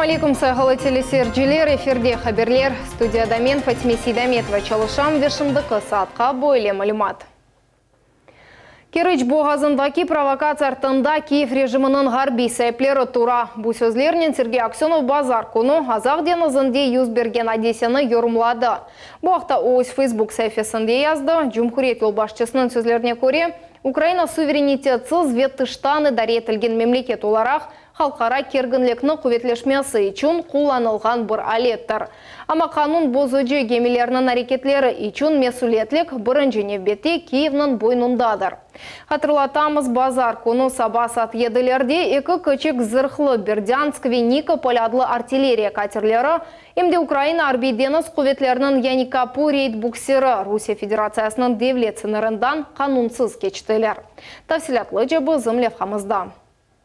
алейкум, сайгалы телесерджилер, эфирде хаберлер, студияда мен Фатиме Сейдаметова чалышам вершымдықы саатқа бойле малымат. Керіч боғазындаки провокация артында Киев режимінің ғарби сәйплері тура. Бұл сөзлерінен Сергей Аксенов базар күні азақ денізінде юз берген адесені yorumлады. Бұл ақта өз Facebook сәйфесінде язды. Жұмхурет елбашчысының сөзлеріне көре, Украина суверенитетсіз веттыштаны даретілген мемлекет оларақ халқара кергінлікні құветлешмесі үшін құланылған бір алеттір. Ама қанун бозуджи гемелерінің әрекетлері үшін месулетлік бірінші невбетте Киевнің бойнындадыр. Хатырлатамыз базар күні сабасат еділерде екі көчек зырхлы Бердянск Никополь адлы артиллерия катерлері емде Украина арбиденіз құветлерінің Яникапу рейд буксері Русия Федерациясының девлет сынырындан қанунсыз кечтілер. Тавсилатлы жебі зымлев қамызда.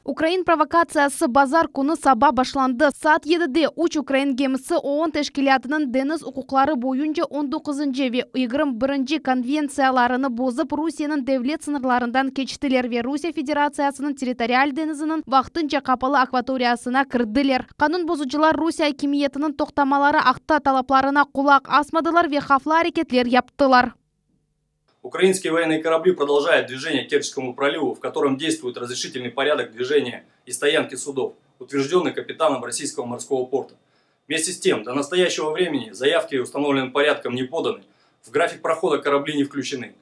Украин провокациясы базар күні саба башланды. Саат 7-де уч Украин гемісі ООН тәшкілятының дениз ұқуқлары бойынша 19-нче ве 21-нче конвенцияларыны бозып Русияның девлет сынырларындан кечтілер ве Русия Федерациясының территориаль денізінің вақтынча қапалы акваториясына кірділер. Қанун бозучылар Русия хакимиетінің тоқтамалары ақта талапларына құлақ асмадылар ве хафлы әрекетлер яптылар. Украинские военные корабли продолжают движение к Керченскому проливу, в котором действует разрешительный порядок движения и стоянки судов, утвержденный капитаном российского морского порта. Вместе с тем, до настоящего времени заявки установленным порядком не поданы, в график прохода корабли не включены.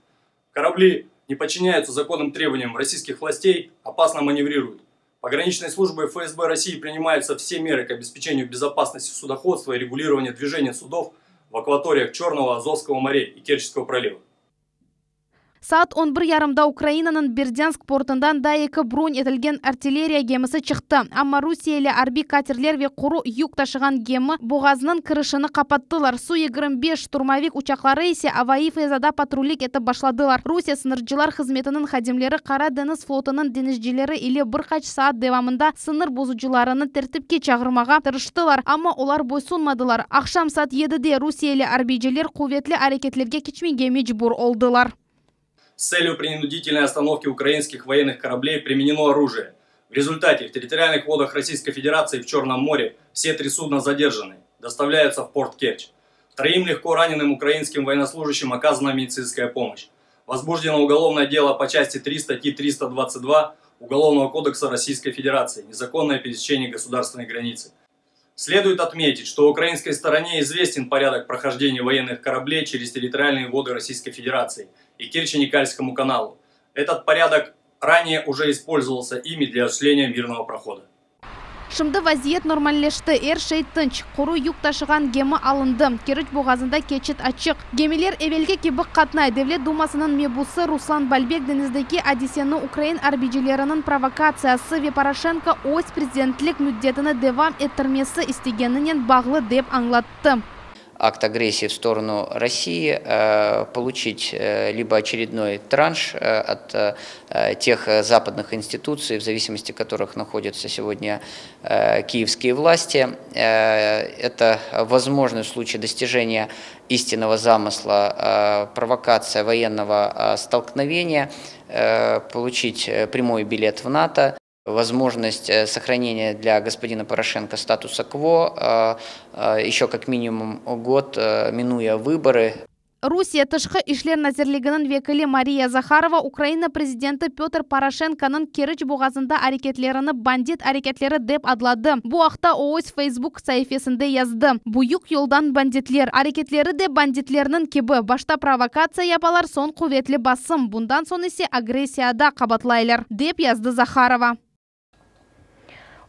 Корабли не подчиняются законным требованиям российских властей, опасно маневрируют. Пограничной службой ФСБ России принимаются все меры к обеспечению безопасности судоходства и регулирования движения судов в акваториях Черного, Азовского моря и Керченского пролива. Саат 11:30-да Украинаның Бердянск портындан да екі бронь етілген артиллерия гемісі шықты. Амма Русиялы арби катерлер ве құру юк ташыған гемі боғазының кірішіні қапаттылар. Су-25 штурмовик учақлары есе Аваи фезада патрулик етіп башладылар. Русия сыныржылар қызметінің хадимлері Қара деңіз флотының денізжелері или бір қач саат девамында сыныр бозучыларыны тәртіпке чағырмаға тырыштылар. Амма олар бойсунмадылар. Ақшам саат 7-де Русиялы арбиджелер құветлі әрекетлерге кечмеге мечбур олдылар. С целью принудительной остановки украинских военных кораблей применено оружие. В результате в территориальных водах Российской Федерации в Черном море все 3 судна задержаны, доставляются в порт Керчь. 3 легко раненым украинским военнослужащим оказана медицинская помощь. Возбуждено уголовное дело по части 3 статьи 322 Уголовного кодекса Российской Федерации «Незаконное пересечение государственной границы». Следует отметить, что украинской стороне известен порядок прохождения военных кораблей через территориальные воды Российской Федерации и Керчь-Никальскому каналу. Этот порядок ранее уже использовался ими для осуществления мирного прохода. Шымды вазиет нормаллешті шей тынч, құру юк ташыған гемі алынды. Керіч боғазында кечет ачық. Гемелер эвелге кебік қатнай. Девлет думасының мебусы Руслан Бальбек деніздегі адесені Украин арбиджелерінің провокациясы ве Порошенко өз президентлік мүддетіні девам еттірмесі істегенінен бағлы деп аңлатты. Акт агрессии в сторону России, получить либо очередной транш от тех западных институций, в зависимости от которых находятся сегодня киевские власти. Это возможный случай достижения истинного замысла, провокация военного столкновения, получить прямой билет в НАТО. Возможность сохранения для господина Порошенко статуса КВО еще как минимум год, минуя выборы. Русия тышқы ишлер назерлігінің векілі Мария Захарова Украина президенті Петр Порошенконың Керчь боғазында әрекетлеріні бандит әрекетлері деп адлады. Бұл ақта өз Facebook сайфесінде язды. Бұйық елдан бандитлер, әрекетлері де бандитлерінің кебі. Башта провокация япалар сон құветлі басым. Бұндан сон есе агрессияда қабатлайлар, деп язды Захарова.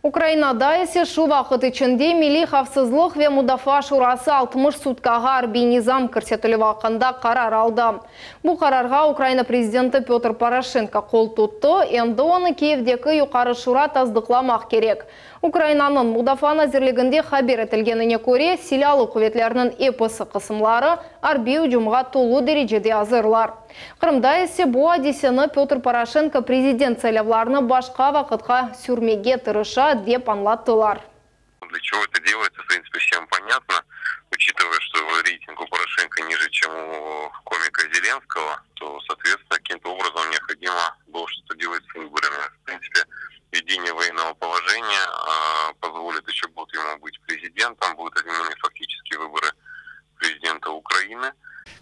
Украинада есе шу вақыт ішінде Милли қавсызлық ве Мудафа шурасы 60 суткаға арби низам көрсетілі вақында қарар алды. Бұл қарарға Украина президенті Петр Порошенко қол тұтты, енді оны Киевдегі юқары шура таздықламақ керек. Украинаның Мудафа назерлігінде хабер етілгеніне көре, силалы құветлерінің эпосы қысымлары арби ұжымға толу дәрежеде азырлар. Қырымда есе бұл адесені Петр Порошенко президент целевларны башқа вақытқа сүрмеге тырыша деп аңлаттылар. Для чего это делается, в принципе, всем понятно, учитывая, что рейтинг у Порошенко ниже, чем у комика Зеленского, то, соответственно, каким-то образом необходимо было что-то делать с выборами. В принципе, введение военного положения позволит еще год ему быть президентом, будут отменены фактически выборы президента Украины.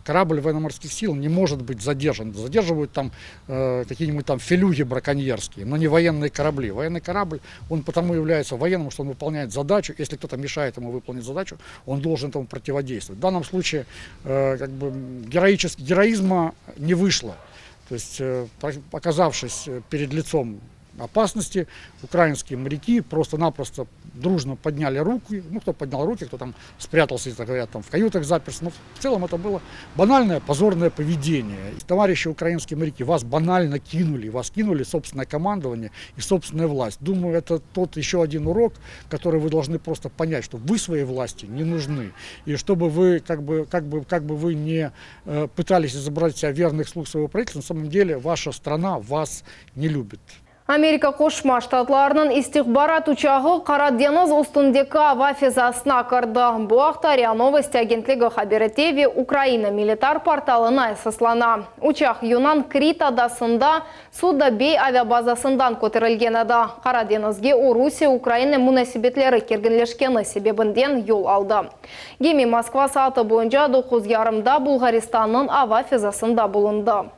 Корабль военно-морских сил не может быть задержан. Задерживают там какие-нибудь там филюги браконьерские, но не военные корабли. Военный корабль, он потому является военным, что он выполняет задачу. Если кто-то мешает ему выполнить задачу, он должен этому противодействовать. В данном случае героизма не вышло. То есть, оказавшись перед лицом опасности, украинские моряки просто-напросто дружно подняли руки. Ну, кто поднял руки, кто там спрятался, так говорят, там в каютах заперся. Но в целом это было банальное, позорное поведение. Товарищи украинские моряки, вас банально кинули. Вас кинули собственное командование и собственная власть. Думаю, это тот еще один урок, который вы должны просто понять, что вы своей власти не нужны. И чтобы вы, как бы вы не пытались изобразить себя верных слуг своего правительства, на самом деле ваша страна вас не любит. Америка Кошма штатларының истихбарат учағы Қара деңіз үстіндегі ава физасына кірді. Бұл ақта РИА Новости агентлігі хабаретеви Украина милитар порталына эсаслана. Учақ Юнан Крит адасында Суда Бей авиабазасындан көтерілген еді. Қара деңізге Русия Украина мунасибетлері кергенлешкені себебінден yol алды. Геми Москва сааты бойынша 9:30-да Бұлғаристанның ава физасында болынды.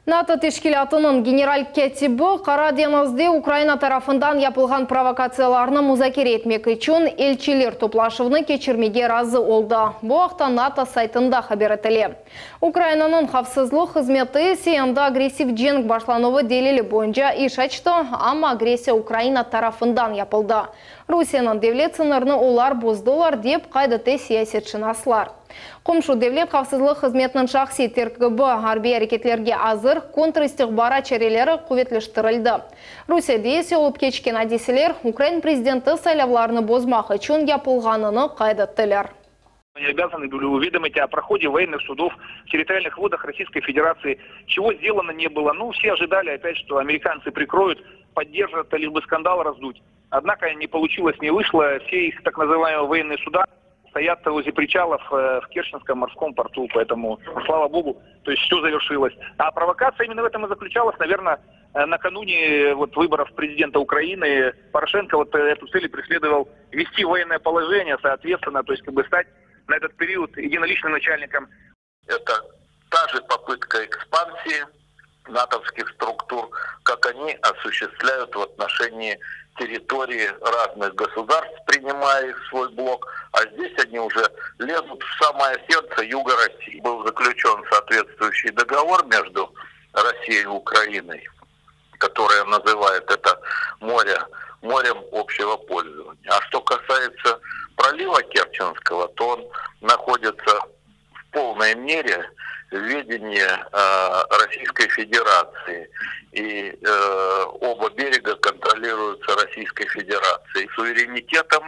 НАТО тешкилатының генераль Кетибі Қара деңізде Украина тарафындан yapılған провокацияларны музакер етмек үшін елчилер топлашывны кечірмеге разы олды. Бұл ақта НАТО сайтында хабар етілі. Украинаның қавсызлық қызметі сеянда агрессив женг башлануы делили бойынша иш açты, ama агрессия Украина тарафындан yapılды. Русияның девлет сынырны олар боздылар деп қайдыты сиясетшін аслар. Қомшу девлет қавсызлық қызметінің шақси тергібі арби әрекетлерге азыр контр-истихбара чарелері құветлештірілді. Русия дейсе олып кечкен әдеселер Украин президенті сайлавларны бозмақ үшін yapılғаныны қайдыттылар. Они обязаны были уведомить о проходе военных судов в территориальных водах Российской Федерации, чего сделано не было. Ну, все ожидали опять, что американцы прикроют, поддержат, лишь бы скандал раздуть. Однако не получилось, не вышло. Все их так называемые военные суда стоят возле причалов в Керченском морском порту, поэтому, слава богу, то есть все завершилось. А провокация именно в этом и заключалась, наверное, накануне выборов президента Украины. Порошенко эту цель преследовал ввести военное положение, соответственно, то есть стать на этот период единоличным начальником. Это та же попытка экспансии натовских структур, как они осуществляют в отношении территории разных государств, принимая их в свой блок, а здесь они уже лезут в самое сердце юга России. Был заключен соответствующий договор между Россией и Украиной, которое называет это морем общего пользования. А что касается пролива Керченского, то он находится в полной мере в ведении Российской Федерации. И оба берега контролируются Российской Федерацией. Суверенитетом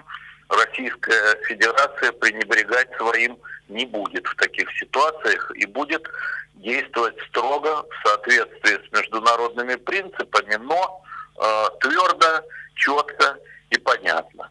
Российская Федерация пренебрегать своим не будет в таких ситуациях и будет действовать строго в соответствии с международными принципами, но твердо, четко и понятно.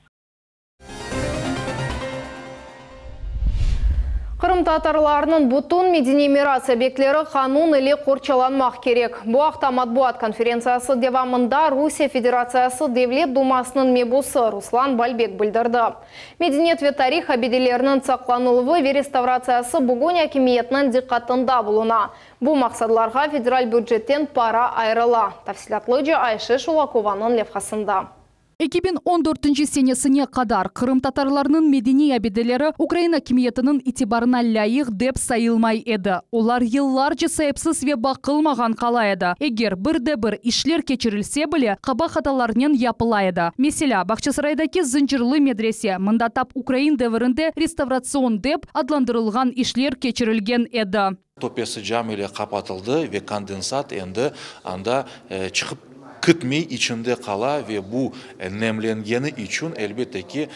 Қырым татарларының бұтын медени мирас объектлері қанун или қорчаланмақ керек. Бұл ақта матбуат конференциясы девамында Русия Федерациясы Девлет Думасының мебусы Руслан Бальбек білдірді. Медениет ве тарих обеделерінің сақланылығы ве реставрациясы бүгін әкиметінің диққатында болуна. Бұл мақсадларға федераль бюджеттен пара айрыла. Тафсилатлы Айшы Шулакованың левхасында. 2014 сенесіне қадар Қырым татарларының медени абеделері Украина кимиетінің итибарына лайық деп сайылмай еді. Олар елларчы сайыпсыз ве бақылмаған қала еді. Егер бірде-бір ишлер кечірілсе біле, қаба хаталарнен япыла еді. Mesela, Бақчасарайдаки зінчірлі медресе мындатап Украин дәвірінде реставрацион деп адландырылған ишлер кечірілген еді. Топесі жам или қапатылды ве конденсат енді анда шығып күтмей içinde қала ve bu nemlengeni için elbette ki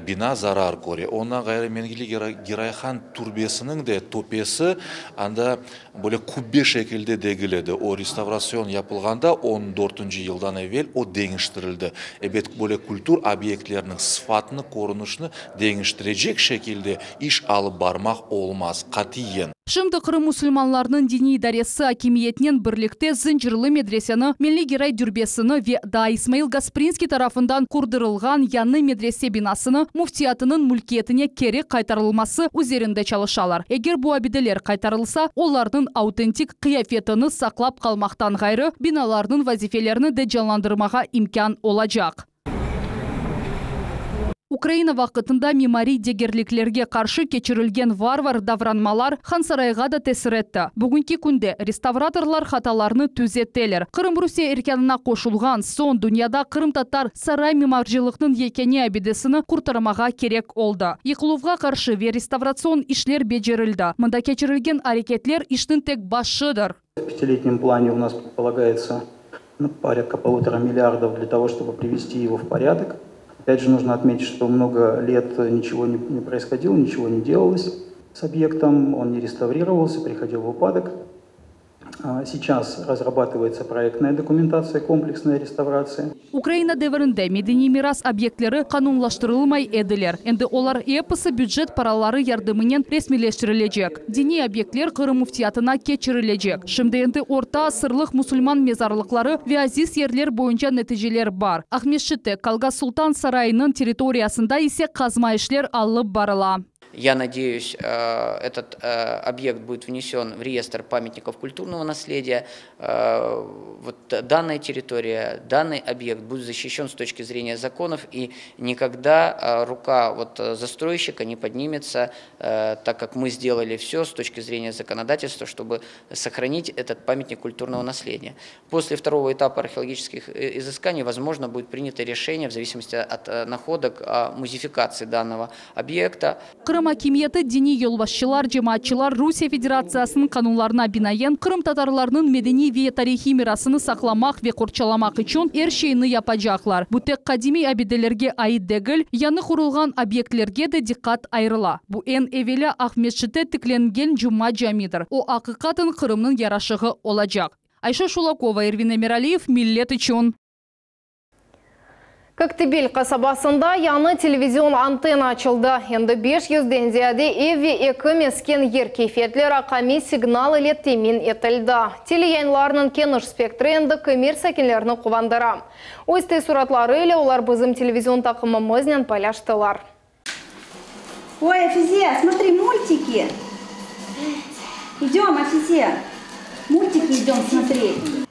bina zarar görüyor. Ondan gayrı mengili Girayhan türbesinin de topesi anda böyle kubbe şekilde degiledi. O restorasyon yapılganda 14. yıldan evvel o değiştirildi. Evet böyle kültür obyektlerinin sıfatını, korunuşunu değiştirecek şekilde iş alıp barmak olmaz katiyen. Şimdi Қырым мұсылманларының дини идаресі акимиетінен бірлікте зінчірлі медресені Милли Герай түрбесіні ве да Исмаил Гаспринский тарафындан курдырылған яны медресе бинасыны муфтиятының мүлкетіне керек қайтарылмасы üzerinde çalışалар. Егер bu абиделер қайтарылса, олардың аутентик қияфетіні сақлап қалмақтан ғайры биналардың вазифелеріні де жаландырмаға имкан олacak. Украина вақытында мемори дегерліклерге қаршы кечірілген варвар давранмалар хан сарайға да тәсір етті. Бүгінгі күнде реставраторлар хаталарны түзеттелер. Қырым Русия еркеніне қошылған сон дүнияда Қырым татар сарай меморжилықтың екене әбедесіні құртырмаға керек олды. Иқылуға қаршы ве реставрацион ишлер бежерілді. Мұнда кечірілген әрекетлер иштің тек башыдыр. В пятилетнем плане у нас предполагается порядка 1,5 миллиардов для того, чтобы привести его в порядок. Опять же, нужно отметить, что много лет ничего не происходило, ничего не делалось с объектом, он не реставрировался, приходил в упадок. Сейчас разрабатывается проектная документация, комплексная реставрация. Украина дәвірінде медени мирас объектлері қанунлаштырылмай әділер. Енді олар эпосы бюджет паралары ярдымынен ресмилештірілежек. Дини объектлер Қырым муфтиятына кечірілежек. Шымды енді орта сырлық мұсылман мезарлықлары вязис ерлер бойынша нәтижелер бар. Ахмешіті Калга Султан сарайының территориясында исе қазма ішлер алып барыла. Я надеюсь, этот объект будет внесен в реестр памятников культурного наследия. Вот данная территория, данный объект будет защищен с точки зрения законов, и никогда рука застройщика не поднимется, так как мы сделали все с точки зрения законодательства, чтобы сохранить этот памятник культурного наследия. После второго этапа археологических изысканий, возможно, будет принято решение в зависимости от находок о музификации данного объекта. Қырым акимиеті дини yolbaşçılar, cemaatçılar Rusya Federatsiyasının kanunlarına binaen Kırım Tatarlarının medeni ve tarihi mirasını saklamak ve korçalamak için her şeyini yapacaklar. Bu tek kadimi abidelerge ait değil, yanı kurulgan obyektlerge de dikkat ayrıla. Bu en evveli Ahmetşit'te tiklengen Cuma camidir. O hakikaten Kırım'ın yaraşığı olacak. Ayşe Şulakova, Ervin Emiraliyev, Millet için. Koktebel kasabasında yanı televizyon antena açıldı. Endi 500'den ziyade ev ve eki mesken yer keyfiyetli rakami signal ile temin etildi. Teleyayınlarının keniş spektri endi kömür sakinlerini kuvandıra. Oyste suratları ile olar bizim televizyon takımımızla paylaştılar. Ой, Афизия, смотри, мультики. Идем, Афизия. Мультики идем смотреть.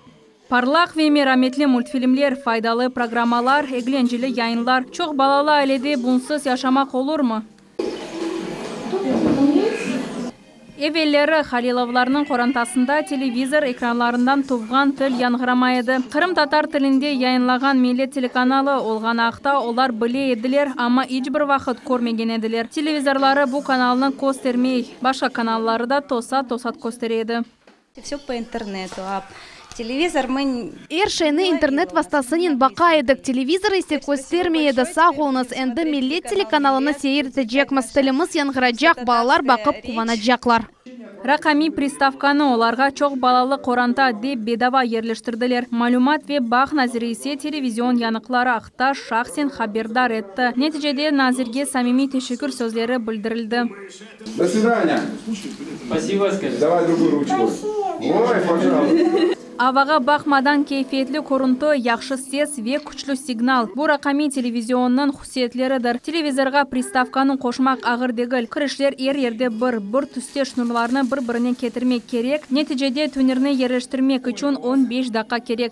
Parlaq ve merhametli multfilmler, faydalı programmalar, eğlenceli yayınlar. Çok balalı ailede bunsuz yaşamak olur mu? Evvelleri Halilovlarının qorantasında televizor ekranlarından tuğan til yanğıramaydı. Kırım Tatar tilinde yayınlagan millet telekanalı olğan aqta onlar bile ediler ama hiç bir vaqt görmegen ediler. Televizorları bu kanalını göstermey, başka kanalları da tosat gösteredi. Все по интернету. Телевизор мы... Эршені интернет вастасынен бақа едік. Телевизор есе көстермейді сағуыныз. Әнді милlet телеканалыны сейіртіжекміз. Тіліміз яңғырajak, балалар бақып куванajаклар. Rakami приставканы оларға çok балалы qoranта деп bedava yerleştirdiler. Malumat ve baq nazirisi televizyon yanıkları aqta şahsen haberdar etti. Neticede nazirge samimi teşekkür sözleri bildirildi. До свидания. Спасибо, скажи. Давай другую ручку. Ой, пожалуйста. Avağa bakmadan keyfiyetli koruntu, yaxşı ses ve güçlü signal. Bu rakami televizyonun xususiyetleridir. Televizorga pristavkanı qoşmaq ağır değil. Kirişler yerde bir tüste şnurlarını bir-birine getirmek gerek. Neticede tünerini yerleştirmek için 15 dakika gerek.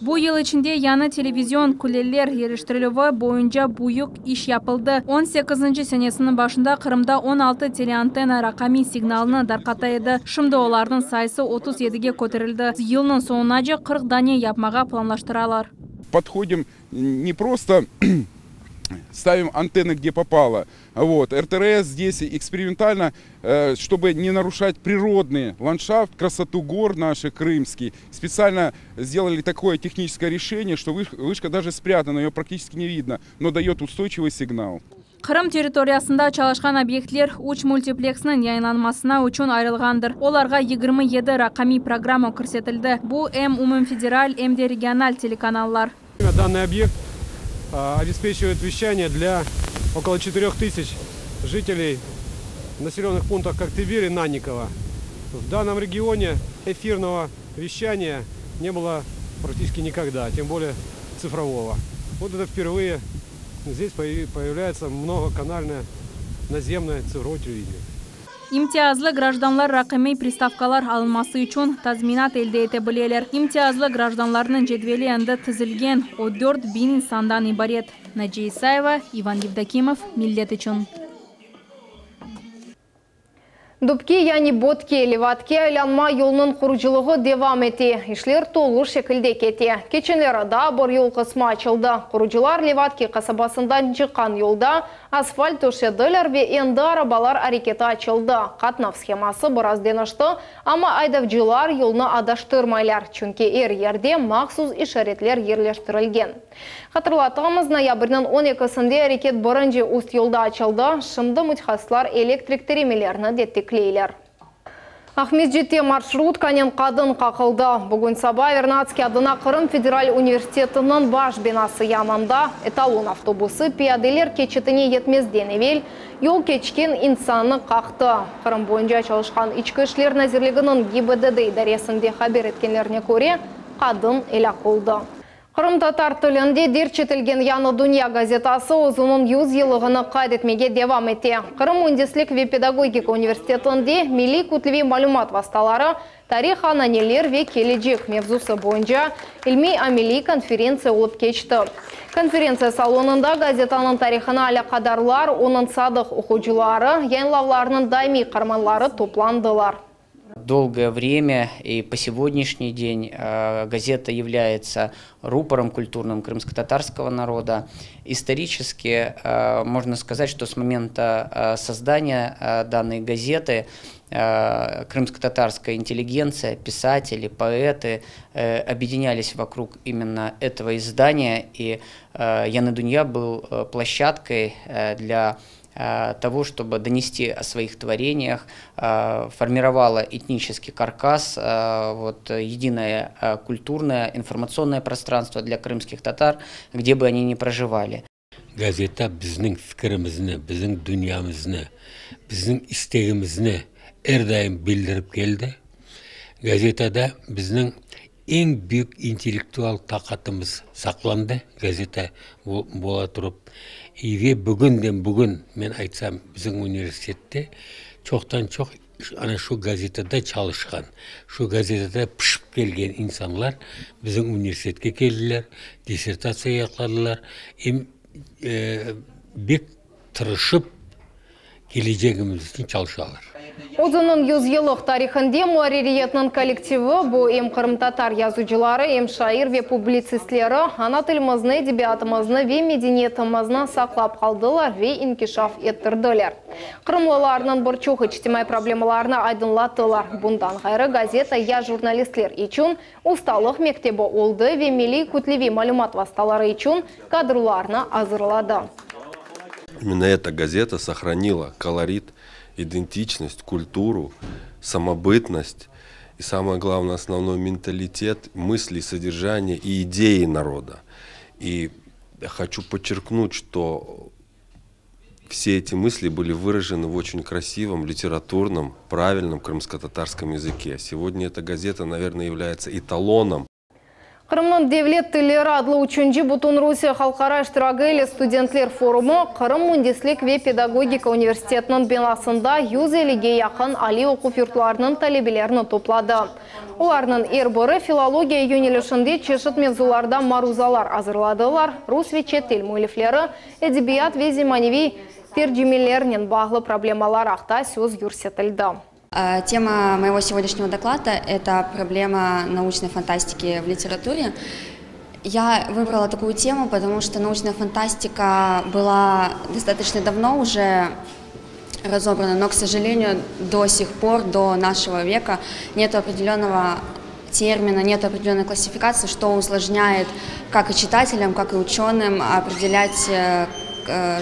Bu yıl içinde yanı televizyon kuleler yerleştirilüvü boyunca büyük iş yapıldı. 18. senesinin başında Kırım'da 16 teleantena rakami signalını darqataydı. Şimdi onların sayısı 37'ge көтерілді. Yılın sonunca 40 dane yapmağa planlaştıralar. Подходим не просто ставим антенны где попало. Вот. РТРС здесь экспериментально, чтобы не нарушать природный ландшафт, красоту гор наших крымских. Специально сделали такое техническое решение, что вышка даже спрятана, ее практически не видно, но дает устойчивый сигнал. Kırım territoriyasında çalışkan obyektler 3 multiplexinin yayınlanmasına üçün ayrılgandır. Olarga 27 rakami programma көрсетілді. Bu hem umumfederal hem de regional telekanallar. Данный объект обеспечивает вещание для около 4000 жителей населенных пунктов Коктебель и Нанниково. В данном регионе эфирного вещания не было практически никогда, тем более цифрового. Вот это впервые здесь появляется многоканальное наземное цифровое телевидение. Имтиязлы гражданлар рақымей приставкалар алынмасы үшін тазминат елде ете білелер. Имтиязлы гражданларының жедвели әнді тізілген 14 бин сандан ибарет. Наджи Исаева, Иван Евдокимов, Миллет үшін. Дубки яни ботки леватке айланма yolunun kuruculuğu devam etti. İşler толу şekilde keti. Keçenlere da bir yol kısmı açıldı. Kurucular Levatki kasabasından çıkan yolda asfalt döşediler ve endi arabalar hareketi açıldı. Katnav skeması biraz denişti ama aydavcılar yolunu adaştırmaylar. Çünkü her yerde maksus işaretler yerleştirilgen. Hatırlatığımız noyabrның 12-sinde hareket birinci üst yolda açıldı. Şimdi mütehassislar elektrik terimelerini detekleyler. Ахмеджетте маршрут канен қадын қақылды. Бүгін саба Вернадский адына Қырым Федераль университетінің баш бинасы янында эталон автобусы пиаделер кечетіне етмезден евел yol keçкен insanı қақты. Қырым бойынша çalışқан içki işler назирлігінің ГИБДД идаресінде хабер еткенлеріне көре қадын елак oldu. Қырым татар тілінде дерчетілген Яны Дүния газетасы өзінің 100 yılығыны қайдетмеге девам етті. Қырым Үндеслік ве педагогика университетінде милли күтліве малюмат васталары, тарих ананелер ве келечек мевзусы бойынша ilmi-ameli конференция олып кечті. Конференция салонында газетаның тарихына алақадарлар, оның садық оқучылары, янлавларының дайми қарманлары топландылар. Долгое время и по сегодняшний день газета является рупором культурным крымско-татарского народа. Исторически можно сказать, что с момента создания данной газеты крымско-татарская интеллигенция, писатели, поэты объединялись вокруг именно этого издания, и Яны Дүния был площадкой для того, чтобы донести о своих творениях, формировала этнический каркас, единое культурное, информационное пространство для крымских татар, где бы они ни проживали. Газета біздің фікірімізні, біздің дүниямызны, біздің істегімізні әрдайым білдіріп келді. Газетада біздің ең büyük интеллектуал тақатымыз сақланды, газета бола тұрып. Ve бүгін мен айтсам біздің университетте çoğdan-çok ana şu gazetede çalışkan, şu gazetede pişip gelgen insanlar bizim üniversiteye geldiler, disertasiya yakladılar. Bek tırışıp geleceğimiz için çalışıyorlar. Uzunun 100 yıllık tarihinde muharririyetinin kolektivi bu hem Kırım Tatar yazıcıları, hem şair ve publisistleri ana tilimizni, edebiyatımızını ve medeniyetimizni saklap kaldılar ve inkişaf ettirdiler. Kırımlılarının birçok ictimai problemalarını aydınlattılar. Bundan gayrı gazeta ya jurnalistler için ustalık mektebi oldu ve milli kütlevi malumat vasıtaları için kadrolarını hazırladı. Именно эта газета сохранила колорит, идентичность, культуру, самобытность и, самое главное, основной менталитет, мысли, содержание и идеи народа. И я хочу подчеркнуть, что все эти мысли были выражены в очень красивом, литературном, правильном крымско-татарском языке. Сегодня эта газета, наверное, является эталоном. Қырымның Devlet Tilleri adlı 3. Butun Rusiya Halkara İştirakı Studentler Forumu Kırım Mühendislik ve Pedagogika Üniversitetinin binasında 150'ge yakın ali okuf yurtlarının talebelerini topladı. Onların erbiri filologiya yönelişinde çeşit mevzularda maruzalar hazırladılar. Rus ve çet til müellifleri, edebiyat ve zemanevi tercümelerinin bağlı problemalar haqda söz yürsetildi. Тема моего сегодняшнего доклада – это проблема научной фантастики в литературе. Я выбрала такую тему, потому что научная фантастика была достаточно давно уже разобрана, но, к сожалению, до сих пор, до нашего века, нет определенного термина, нет определенной классификации, что усложняет как и читателям, как и ученым определять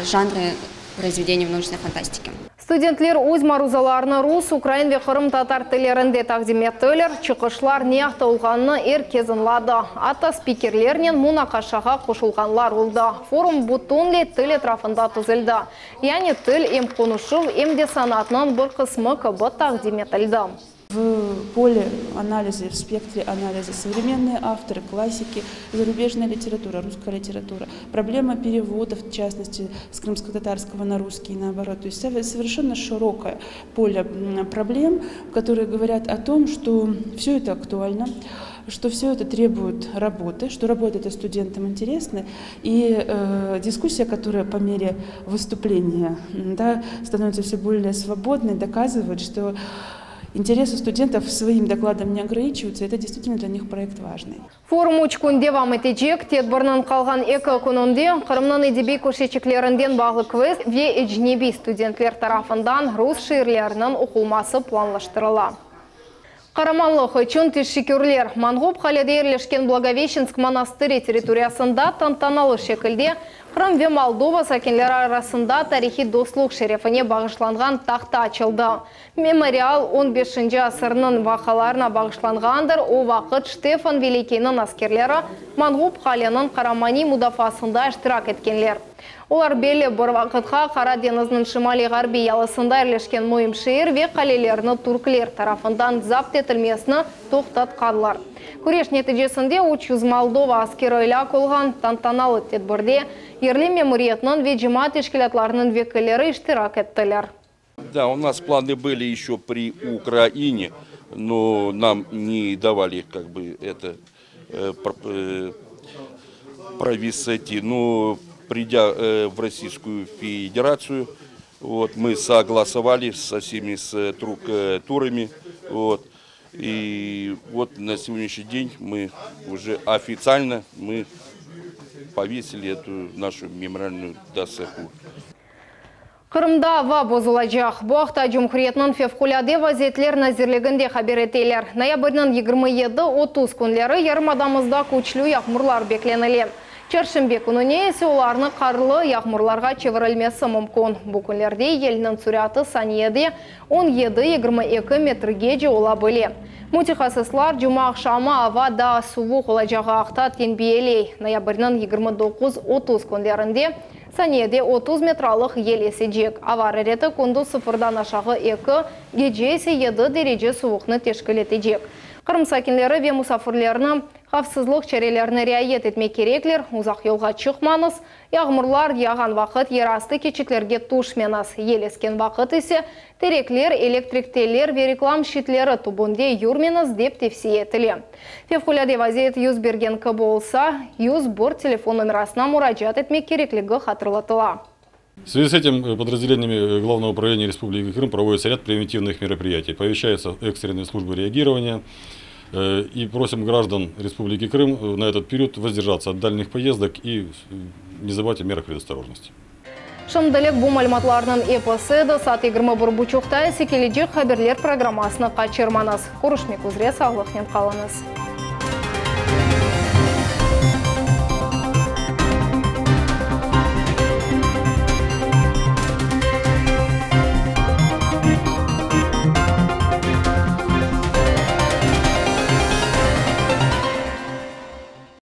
жанры произведений в научной фантастике. Студентлер өз марузаларыны рус, украин ве Кырым татар тілерінде тақдим еттілер, чықышлар не ақталғанны кезінлады. Ата спикерлерінен мұнақашаға қошылғанлар олды. Форум бұтынле тіл етрафында түзілді. Яны тіл ем қонышыл, ем де санатынан бір қысмы кібі тақдим етілді. В поле анализа, в спектре анализа современные авторы, классики, зарубежная литература, русская литература, проблема переводов, в частности, с крымско-татарского на русский и наоборот. То есть совершенно широкое поле проблем, которые говорят о том, что все это актуально, что все это требует работы, что работа это студентам интересна, и дискуссия, которая по мере выступления становится все более свободной, доказывает, что интересы студентов своим докладом не ограничиваются, это действительно для них проект важный. Форум 3 күн девам етежек, тедбірнен қалған эко-экономде, Қырымның эдеби көшечеклерінден бағлы квест ве эжнеби студентлер тарафындан рус ширлерінің оқылмасы планлаштырыла. Қараманлық үшін тешшекерлер Мангоп қаледе ерлешкен Благовещенск монастыры территориясында тантаналы шекілде Қырым ве Молдова сәкенлері арасында тарихи достық шерефіне бағышланған тақта açılды. Мемориал 15-ші асырының вақаларына бағышланғандыр. О вақыт Штефан Великийінің аскерлері Мангоп қаленің Қарамани мұдафасында іштирак еткенлер. Олар белі бір вақытқа Қара деңізінің шимали ғарби ялысында ерлешкен Мойымшehir ве қалелеріні турклер тарафындан запт етілмесіні тоқтатқанлар. Көреш нәтижесінде 300 Молдова аскері ілі қолған тантаналы тедбірде ерлі мемориетінің ве жемат тешкілетларының векілері іштирак еттілер. Да, у нас планы были еще при Украине, но нам не давали как бы это провести. Но придя в Российскую Федерацию, вот, мы согласовали со всеми структурами. Вот, и вот на сегодняшний день мы уже официально повесили эту нашу мемориальную доску. Қырымда ва бозылажақ. Бұақта Жұмхуриетінің февкуляде вазиетлер назирлігінде хабер етейлер. Ноябрьнің 27-30 күнлері ярмадамызда көчлі яқмұрлар бекленілі. Чершімбе күніне есе оларны қарлы яқмұрларға чевірілмесі мүмкін. Бұл күнлерде елінің сүряты саниеде 17-22 метрге же ола біле. Мутихасыслар жұма ақшамы авада суы қолажаға ақтат енбиелей. Ноябрьнің 29-30 күнлерінде Санеде 30 метралық ел есежек. Авары реті күнді sıfırдан ашағы 2, геже есе 7 дереже суықны тешкіл етежек. Қырым сакинлері ве мұсафырлеріні қавсызлық чәрелеріні riayet етмек кереклер, ұзақ елға чықманыз, яғмырлар яған вақыт ерасты кечеклерге тушменаз. Ел ескен вақыт есе тереклер, электриктелер ве реклам шитлері тубынде юрменаз деп тевсие етілі. Февкуляде вазиет юз берген кы болса, юз бұр телефон номерасына мұраджат етмек кереклігі қатырлатыла. В связи с этим подразделениями Главного управления Республики Крым проводится ряд превентивных мероприятий. Повещаются экстренные службы реагирования и просим граждан Республики Крым на этот период воздержаться от дальних поездок и не забывать о мерах предосторожности. Шымдылық бұл мәліматларының эпосыды сат 21:30 секележек хаберлер программасына қачырманыз. Көрішмек үзре сағлықнен қалыңыз.